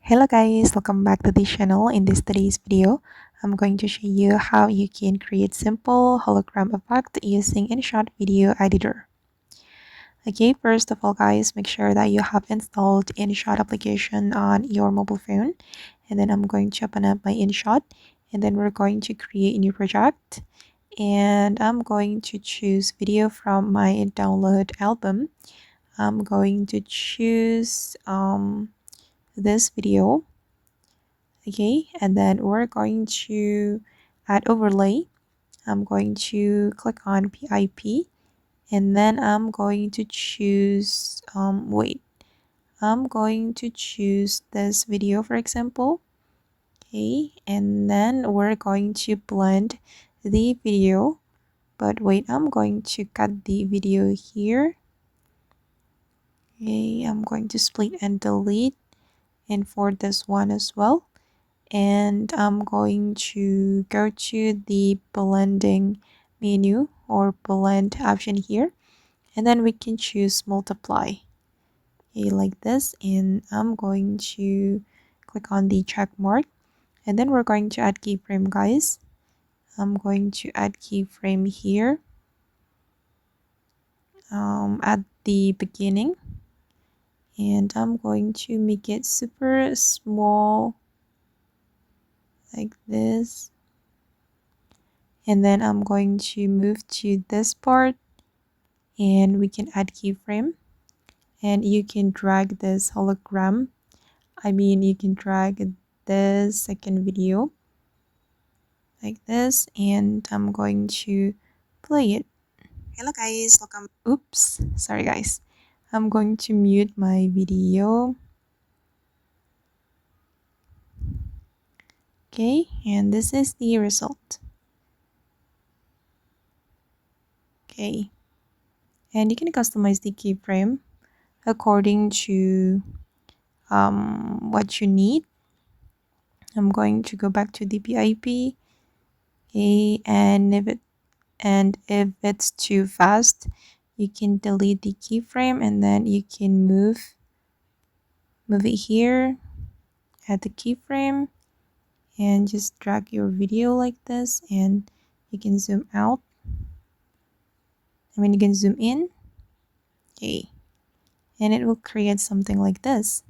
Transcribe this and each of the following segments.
Hello guys, welcome back to the channel. In today's video, I'm going to show you how you can create simple hologram effect using InShot video editor. Okay, first of all guys, make sure that you have installed InShot application on your mobile phone. And then I'm going to open up my InShot and then we're going to create a new project. And I'm going to choose video from my download album. I'm going to choose this video. Okay, and then we're going to add overlay. I'm going to click on PIP and then I'm going to choose I'm going to choose this video, for example. Okay, and then we're going to blend the video, but wait, I'm going to cut the video here. Okay, I'm going to split and delete, and for this one as well. And I'm going to go to the blending menu or blend option here, and then we can choose multiply, okay, like this. And I'm going to click on the check mark, and then we're going to add keyframe, guys. I'm going to add keyframe here at the beginning, and I'm going to make it super small like this. And then I'm going to move to this part and we can add keyframe, and you can drag this hologram. You can drag this second video like this, and I'm going to play it. Hello guys, welcome. Oops, sorry guys. I'm going to mute my video. Okay, and this is the result. Okay, and you can customize the keyframe according to what you need. I'm going to go back to the PIP. Okay, and if it's too fast, you can delete the keyframe and then you can move it here at the keyframe and just drag your video like this, and you can zoom out. You can zoom in. Okay, and it will create something like this.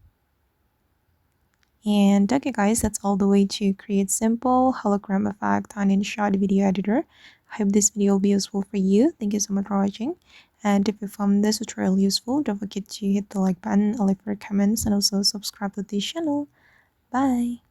And okay guys, that's all the way to create simple hologram effect on InShot video editor. I hope this video will be useful for you. Thank you so much for watching. And if you found this tutorial useful, don't forget to hit the like button, leave your comments, and also subscribe to the channel. Bye!